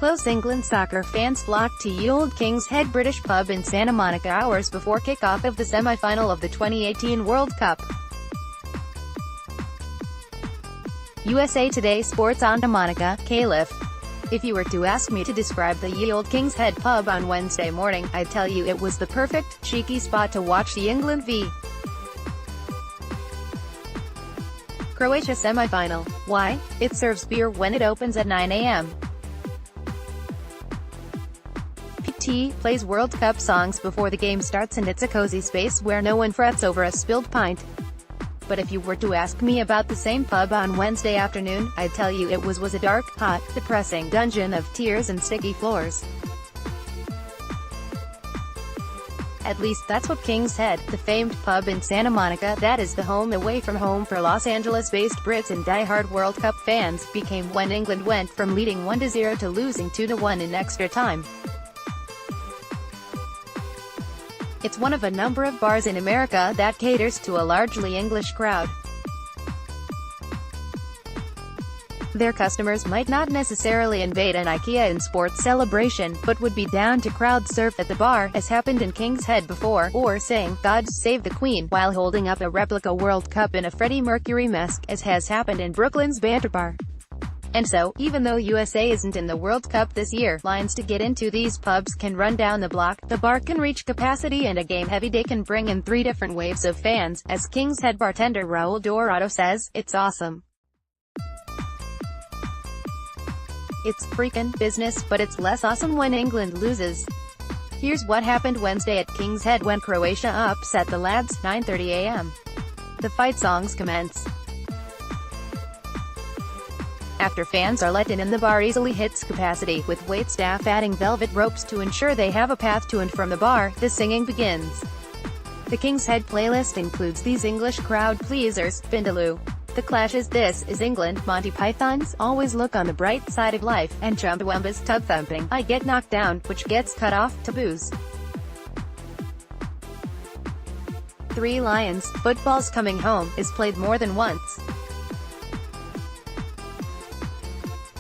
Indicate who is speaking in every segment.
Speaker 1: Close England soccer fans flocked to Olde King's Head British pub in Santa Monica hours before kickoff of the semi-final of the 2018 World Cup. USA Today Sports Santa Monica, Calif. If you were to ask me to describe the Olde King's Head pub on Wednesday morning, I'd tell you it was the perfect, cheeky spot to watch the England v. Croatia semi-final. Why? It serves beer when it opens at 9 a.m. PT plays World Cup songs before the game starts, and it's a cozy space where no one frets over a spilled pint. But if you were to ask me about the same pub on Wednesday afternoon, I'd tell you it was a dark, hot, depressing dungeon of tears and sticky floors. At least that's what King's Head, the famed pub in Santa Monica that is the home away from home for Los Angeles-based Brits and die-hard World Cup fans, became when England went from leading 1-0 to losing 2-1 in extra time. It's one of a number of bars in America that caters to a largely English crowd. Their customers might not necessarily invade an IKEA in sports celebration, but would be down to crowd surf at the bar, as happened in King's Head before, or sing "God Save the Queen" while holding up a replica World Cup in a Freddie Mercury mask, as has happened in Brooklyn's Banter Bar. And so, even though USA isn't in the World Cup this year, lines to get into these pubs can run down the block, the bar can reach capacity, and a game-heavy day can bring in 3 different waves of fans. As King's Head bartender Raul Dorado says, "It's awesome. It's freaking business, but it's less awesome when England loses." Here's what happened Wednesday at King's Head when Croatia upset the lads. 9:30 a.m. The fight songs commence. After fans are let in the bar easily hits capacity, with waitstaff adding velvet ropes to ensure they have a path to and from the bar. The singing begins. The King's Head playlist includes these English crowd pleasers: Vindaloo, The Clash's This Is England, Monty Python's Always Look on the Bright Side of Life, and Chumbawamba's Tub Thumping, I Get Knocked Down, which gets cut off. Taboos. 3 Lions, Football's Coming Home, is played more than once.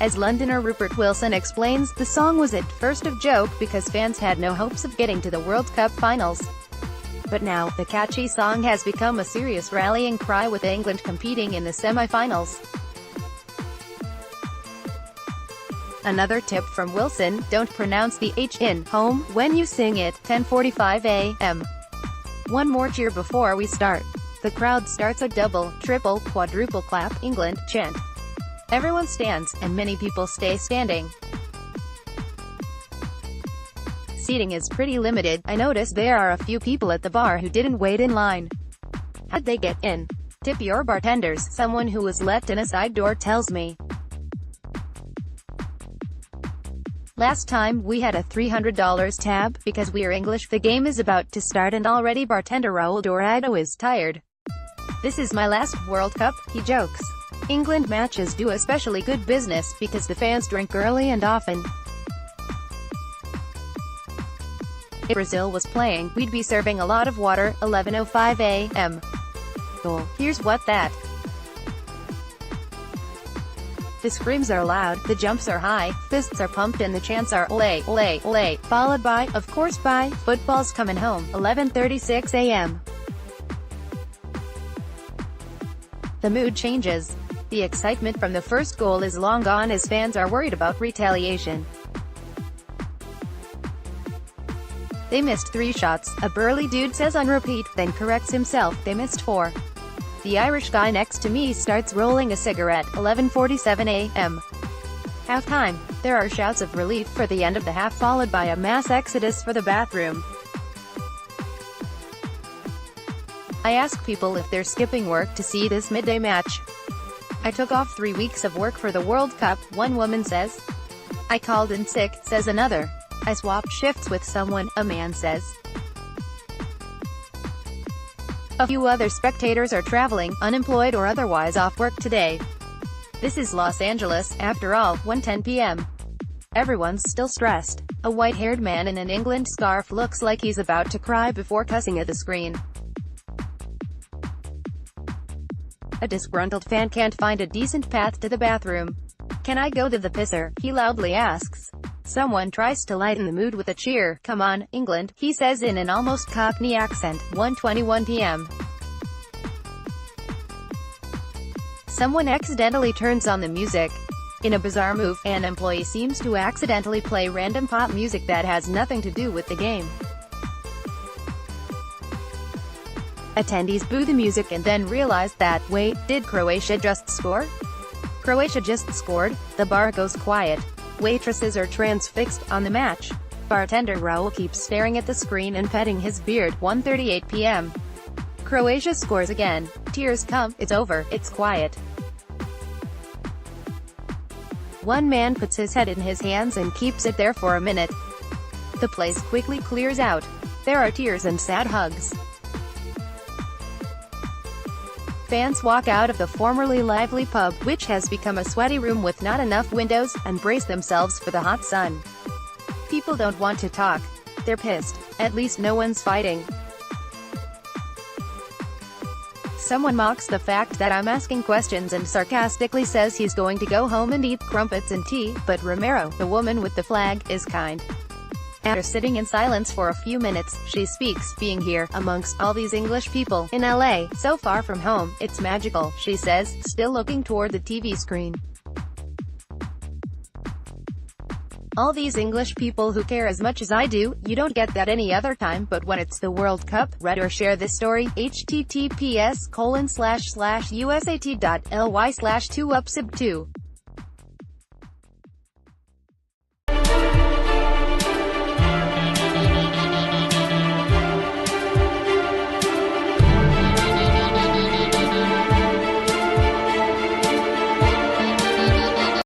Speaker 1: As Londoner Rupert Wilson explains, the song was at first a joke because fans had no hopes of getting to the World Cup finals. But now, the catchy song has become a serious rallying cry, with England competing in the semi-finals. Another tip from Wilson: don't pronounce the H in home when you sing it. 10:45 a.m. One more cheer before we start. The crowd starts a double, triple, quadruple clap, England chant. Everyone stands, and many people stay standing. Seating is pretty limited. I noticed there are a few people at the bar who didn't wait in line. How'd they get in? Tip your bartenders, someone who was let in a side door tells me. Last time, we had a $300 tab, because we're English. The game is about to start and already bartender Raul Dorado is tired. "This is my last World Cup," he jokes. England matches do especially good business, because the fans drink early and often. If Brazil was playing, we'd be serving a lot of water. 11:05 a.m. Oh, here's what that. The screams are loud, the jumps are high, fists are pumped, and the chants are "Ole, ole, ole," followed by, of course, by "Football's Coming Home." 11:36 a.m. The mood changes. The excitement from the first goal is long gone, as fans are worried about retaliation. "They missed 3 shots," a burly dude says on repeat, then corrects himself, "They missed 4. The Irish guy next to me starts rolling a cigarette. 11:47 a.m. Halftime. There are shouts of relief for the end of the half, followed by a mass exodus for the bathroom. I ask people if they're skipping work to see this midday match. I took off 3 weeks of work for the World Cup, one woman says. I called in sick, says another. I swapped shifts with someone, a man says. A few other spectators are traveling, unemployed or otherwise off work today. This is Los Angeles, after all. 1:10 p.m. Everyone's still stressed. A white-haired man in an England scarf looks like he's about to cry before cussing at the screen. A disgruntled fan can't find a decent path to the bathroom. "Can I go to the pisser?" he loudly asks. Someone tries to lighten the mood with a cheer. "Come on, England," he says in an almost Cockney accent. 1:21 p.m. Someone accidentally turns on the music. In a bizarre move, an employee seems to accidentally play random pop music that has nothing to do with the game. Attendees boo the music and then realize that, wait, did Croatia just score? Croatia just scored. The bar goes quiet. Waitresses are transfixed on the match. Bartender Raul keeps staring at the screen and petting his beard. 1:38 p.m. Croatia scores again. Tears come. It's over. It's quiet. One man puts his head in his hands and keeps it there for a minute. The place quickly clears out. There are tears and sad hugs. Fans walk out of the formerly lively pub, which has become a sweaty room with not enough windows, and brace themselves for the hot sun. People don't want to talk. They're pissed. At least no one's fighting. Someone mocks the fact that I'm asking questions and sarcastically says he's going to go home and eat crumpets and tea, but Romero, the woman with the flag, is kind. After sitting in silence for a few minutes, she speaks. "Being here, amongst all these English people, in LA, so far from home, it's magical," she says, still looking toward the TV screen. "All these English people who care as much as I do, you don't get that any other time, but when it's the World Cup." Read or share this story. https://usat.ly/2upsib2